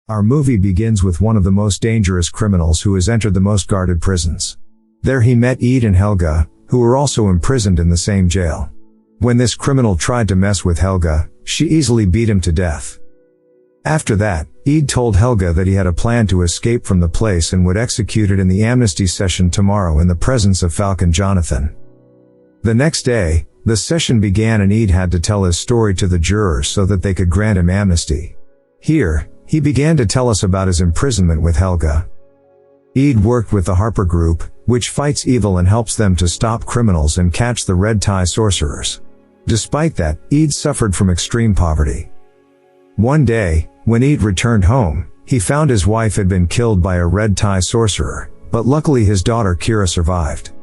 Our movie begins with one of the most dangerous criminals who has entered the most guarded prisons. There he met Ede and Helga, who were also imprisoned in the same jail. When this criminal tried to mess with Helga, she easily beat him to death. After that, Ede told Helga that he had a plan to escape from the place and would execute it in the amnesty session tomorrow in the presence of Falcon Jonathan. The next day, the session began and Ede had to tell his story to the jurors so that they could grant him amnesty. Here, he began to tell us about his imprisonment with Helga. Ede worked with the Harper Group, which fights evil and helps them to stop criminals and catch the red tie sorcerers. Despite that, Ede suffered from extreme poverty. One day, when Ede returned home, he found his wife had been killed by a red tie sorcerer, but luckily his daughter Kira survived.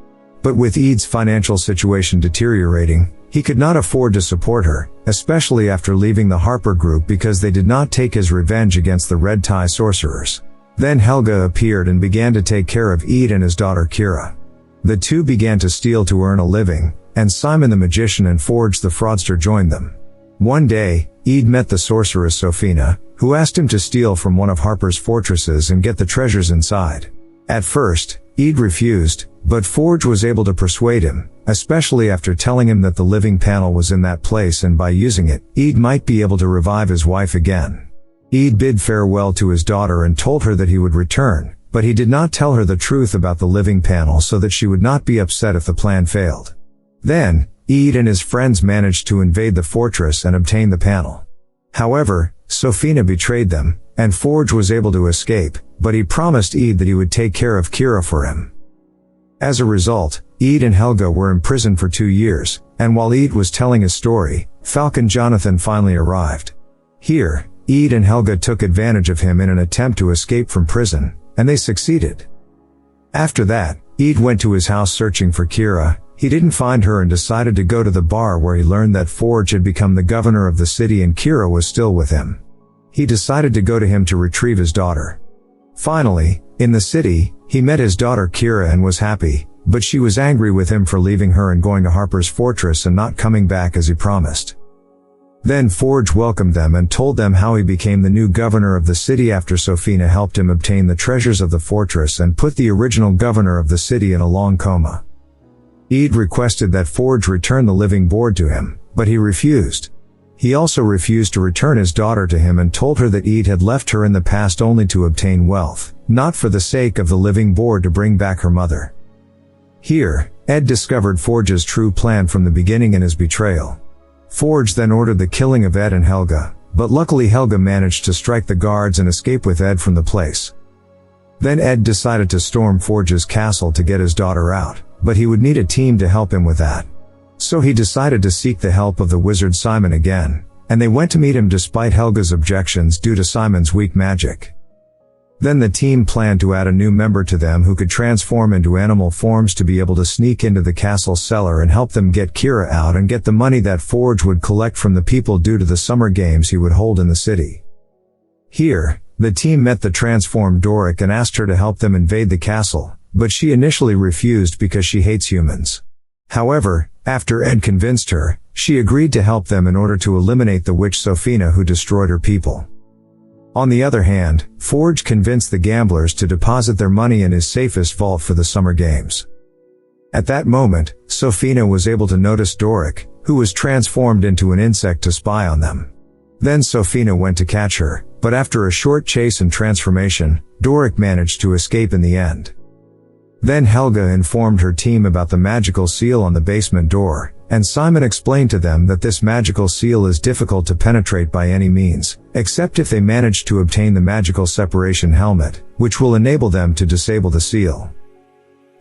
But with Ede's financial situation deteriorating, he could not afford to support her, especially after leaving the Harper Group because they did not take his revenge against the red tie sorcerers. Then Helga appeared and began to take care of Ede and his daughter Kira. The two began to steal to earn a living, and Simon the magician and Forge the fraudster joined them. One day, Ede met the sorceress Sophina, who asked him to steal from one of Harper's fortresses and get the treasures inside. At first, Ede refused, but Forge was able to persuade him, especially after telling him that the living panel was in that place and by using it, Ede might be able to revive his wife again. Ede bid farewell to his daughter and told her that he would return, but he did not tell her the truth about the living panel so that she would not be upset if the plan failed. Then, Ede and his friends managed to invade the fortress and obtain the panel. However, Sophina betrayed them, and Forge was able to escape, but he promised Ede that he would take care of Kira for him. As a result, Ede and Helga were imprisoned for 2 years, and while Ede was telling his story, Falcon Jonathan finally arrived. Here, Ede and Helga took advantage of him in an attempt to escape from prison, and they succeeded. After that, Ede went to his house searching for Kira. He didn't find her and decided to go to the bar where he learned that Forge had become the governor of the city and Kira was still with him. He decided to go to him to retrieve his daughter. Finally, in the city, he met his daughter Kira and was happy, but she was angry with him for leaving her and going to Harper's fortress and not coming back as he promised. Then Forge welcomed them and told them how he became the new governor of the city after Sophina helped him obtain the treasures of the fortress and put the original governor of the city in a long coma. Ede requested that Forge return the living board to him, but he refused. He also refused to return his daughter to him and told her that Ede had left her in the past only to obtain wealth, not for the sake of the living board to bring back her mother. Here, Ed discovered Forge's true plan from the beginning in his betrayal. Forge then ordered the killing of Ed and Helga, but luckily Helga managed to strike the guards and escape with Ed from the place. Then Ed decided to storm Forge's castle to get his daughter out, but he would need a team to help him with that. So he decided to seek the help of the wizard Simon again, and they went to meet him despite Helga's objections due to Simon's weak magic. Then the team planned to add a new member to them who could transform into animal forms to be able to sneak into the castle cellar and help them get Kira out and get the money that Forge would collect from the people due to the summer games he would hold in the city. Here, the team met the transformed Doric and asked her to help them invade the castle, but she initially refused because she hates humans. However, after Ed convinced her, she agreed to help them in order to eliminate the witch Sophina who destroyed her people. On the other hand, Forge convinced the gamblers to deposit their money in his safest vault for the summer games. At that moment, Sophina was able to notice Doric, who was transformed into an insect to spy on them. Then Sophina went to catch her, but after a short chase and transformation, Doric managed to escape in the end. Then Helga informed her team about the magical seal on the basement door, and Simon explained to them that this magical seal is difficult to penetrate by any means, except if they manage to obtain the magical separation helmet, which will enable them to disable the seal.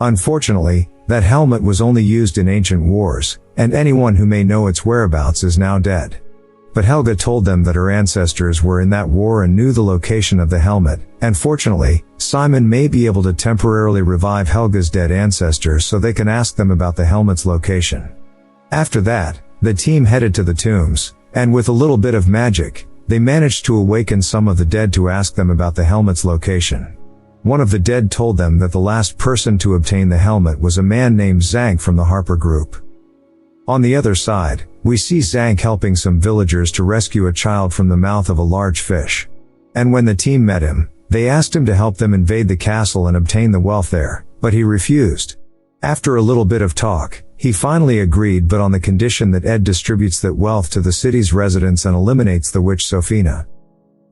Unfortunately, that helmet was only used in ancient wars, and anyone who may know its whereabouts is now dead. But Helga told them that her ancestors were in that war and knew the location of the helmet, and fortunately, Simon may be able to temporarily revive Helga's dead ancestors so they can ask them about the helmet's location. After that, the team headed to the tombs, and with a little bit of magic, they managed to awaken some of the dead to ask them about the helmet's location. One of the dead told them that the last person to obtain the helmet was a man named Zank from the Harper Group. On the other side, we see Zank helping some villagers to rescue a child from the mouth of a large fish. And when the team met him, they asked him to help them invade the castle and obtain the wealth there, but he refused. After a little bit of talk, he finally agreed, but on the condition that Ed distributes that wealth to the city's residents and eliminates the witch Sofina.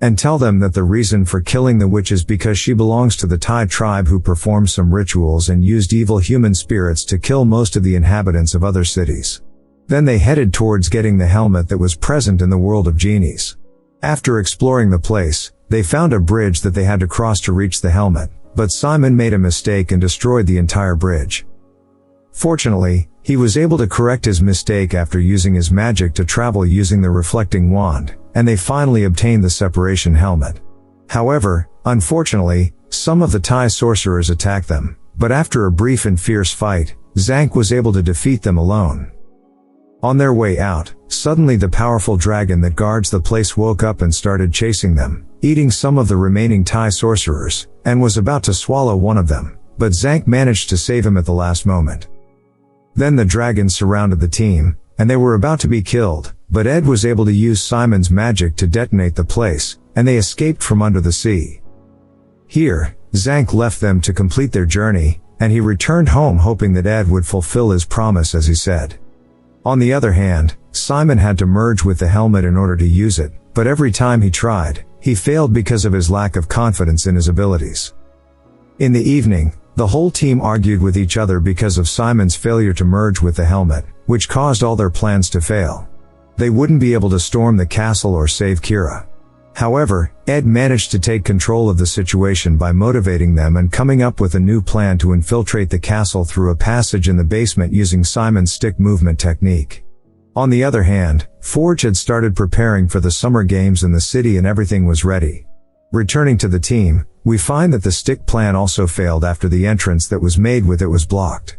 And tell them that the reason for killing the witch is because she belongs to the Thai tribe who performed some rituals and used evil human spirits to kill most of the inhabitants of other cities. Then they headed towards getting the helmet that was present in the world of genies. After exploring the place, they found a bridge that they had to cross to reach the helmet, but Simon made a mistake and destroyed the entire bridge. Fortunately, he was able to correct his mistake after using his magic to travel using the reflecting wand, and they finally obtained the separation helmet. However, unfortunately, some of the Thai sorcerers attacked them, but after a brief and fierce fight, Zank was able to defeat them alone. On their way out, suddenly the powerful dragon that guards the place woke up and started chasing them, eating some of the remaining Thai sorcerers, and was about to swallow one of them, but Zank managed to save him at the last moment. Then the dragons surrounded the team, and they were about to be killed, but Ed was able to use Simon's magic to detonate the place, and they escaped from under the sea. Here, Zank left them to complete their journey, and he returned home hoping that Ed would fulfill his promise as he said. On the other hand, Simon had to merge with the helmet in order to use it, but every time he tried, he failed because of his lack of confidence in his abilities. In the evening, the whole team argued with each other because of Simon's failure to merge with the helmet, which caused all their plans to fail. They wouldn't be able to storm the castle or save Kira. However, Ed managed to take control of the situation by motivating them and coming up with a new plan to infiltrate the castle through a passage in the basement using Simon's stick movement technique. On the other hand, Forge had started preparing for the summer games in the city and everything was ready. Returning to the team, we find that the stick plan also failed after the entrance that was made with it was blocked.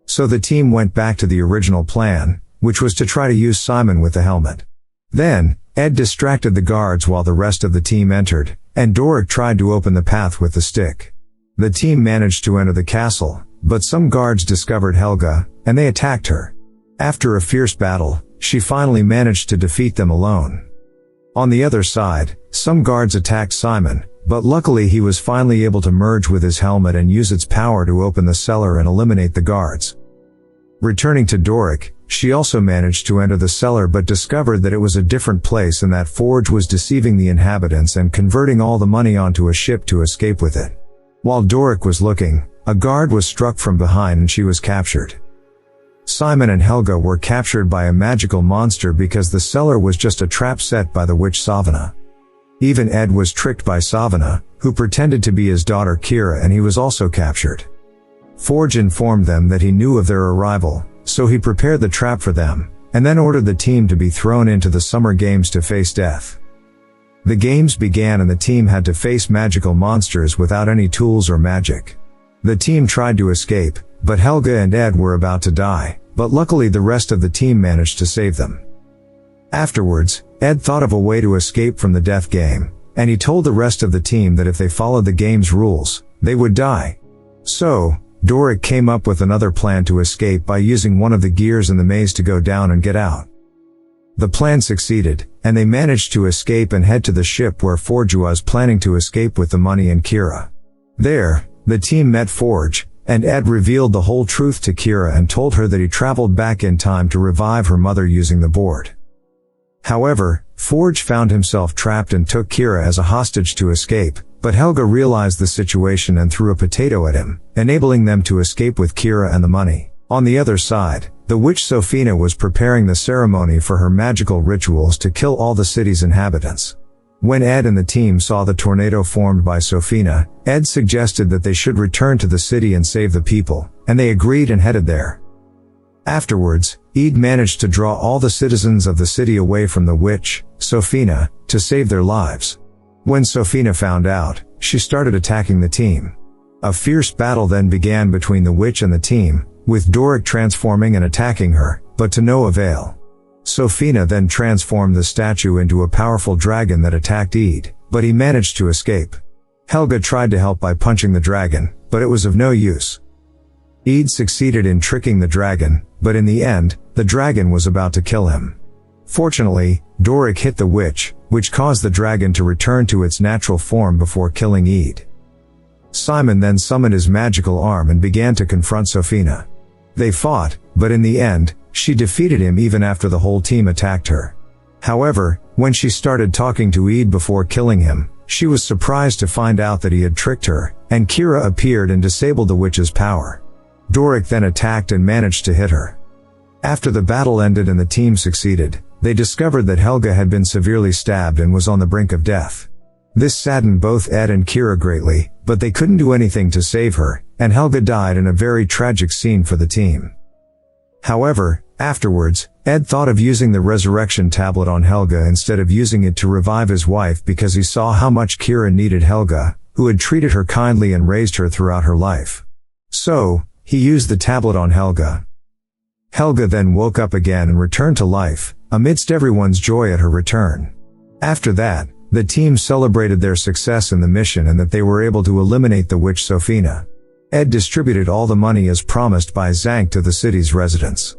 So the team went back to the original plan, which was to try to use Simon with the helmet. Then, Ed distracted the guards while the rest of the team entered, and Doric tried to open the path with the stick. The team managed to enter the castle, but some guards discovered Helga, and they attacked her. After a fierce battle, she finally managed to defeat them alone. On the other side, some guards attacked Simon, but luckily he was finally able to merge with his helmet and use its power to open the cellar and eliminate the guards. Returning to Doric, she also managed to enter the cellar but discovered that it was a different place and that Forge was deceiving the inhabitants and converting all the money onto a ship to escape with it. While Doric was looking, a guard was struck from behind and she was captured. Simon and Helga were captured by a magical monster because the cellar was just a trap set by the witch Savana. Even Ed was tricked by Savana, who pretended to be his daughter Kira, and he was also captured. Forge informed them that he knew of their arrival, so he prepared the trap for them, and then ordered the team to be thrown into the summer games to face death. The games began and the team had to face magical monsters without any tools or magic. The team tried to escape, but Helga and Ed were about to die, but luckily the rest of the team managed to save them. Afterwards, Ed thought of a way to escape from the death game, and he told the rest of the team that if they followed the game's rules, they would die. So, Doric came up with another plan to escape by using one of the gears in the maze to go down and get out. The plan succeeded, and they managed to escape and head to the ship where Forge was planning to escape with the money and Kira. There, the team met Forge, and Ed revealed the whole truth to Kira and told her that he traveled back in time to revive her mother using the board. However, Forge found himself trapped and took Kira as a hostage to escape, but Helga realized the situation and threw a potato at him, enabling them to escape with Kira and the money. On the other side, the witch Sofina was preparing the ceremony for her magical rituals to kill all the city's inhabitants. When Ed and the team saw the tornado formed by Sofina, Ed suggested that they should return to the city and save the people, and they agreed and headed there. Afterwards, Ed managed to draw all the citizens of the city away from the witch, Sofina, to save their lives. When Sofina found out, she started attacking the team. A fierce battle then began between the witch and the team, with Doric transforming and attacking her, but to no avail. Sofina then transformed the statue into a powerful dragon that attacked Ed, but he managed to escape. Helga tried to help by punching the dragon, but it was of no use. Ed succeeded in tricking the dragon, but in the end, the dragon was about to kill him. Fortunately, Doric hit the witch, which caused the dragon to return to its natural form before killing Ed. Simon then summoned his magical arm and began to confront Sofina. They fought, but in the end, she defeated him even after the whole team attacked her. However, when she started talking to Ed before killing him, she was surprised to find out that he had tricked her, and Kira appeared and disabled the witch's power. Doric then attacked and managed to hit her. After the battle ended and the team succeeded, they discovered that Helga had been severely stabbed and was on the brink of death. This saddened both Ed and Kira greatly, but they couldn't do anything to save her, and Helga died in a very tragic scene for the team. However, afterwards, Ed thought of using the resurrection tablet on Helga instead of using it to revive his wife because he saw how much Kira needed Helga, who had treated her kindly and raised her throughout her life. So, he used the tablet on Helga. Helga then woke up again and returned to life, amidst everyone's joy at her return. After that, the team celebrated their success in the mission and that they were able to eliminate the witch Sofina. Ed distributed all the money as promised by Zank to the city's residents.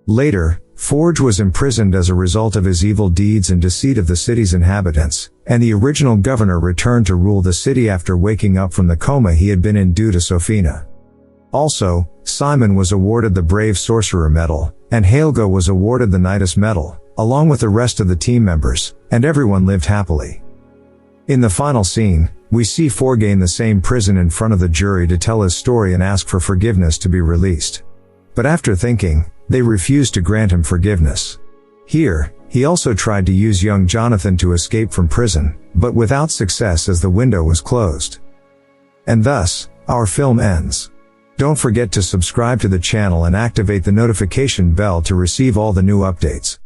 Later, Forge was imprisoned as a result of his evil deeds and deceit of the city's inhabitants, and the original governor returned to rule the city after waking up from the coma he had been in due to Sofina. Also, Simon was awarded the Brave Sorcerer Medal, and Helga was awarded the Nidus Medal, along with the rest of the team members, and everyone lived happily. In the final scene, we see Forge in the same prison in front of the jury to tell his story and ask for forgiveness to be released. But after thinking, they refused to grant him forgiveness. Here, he also tried to use young Jonathan to escape from prison, but without success as the window was closed. And thus, our film ends. Don't forget to subscribe to the channel and activate the notification bell to receive all the new updates.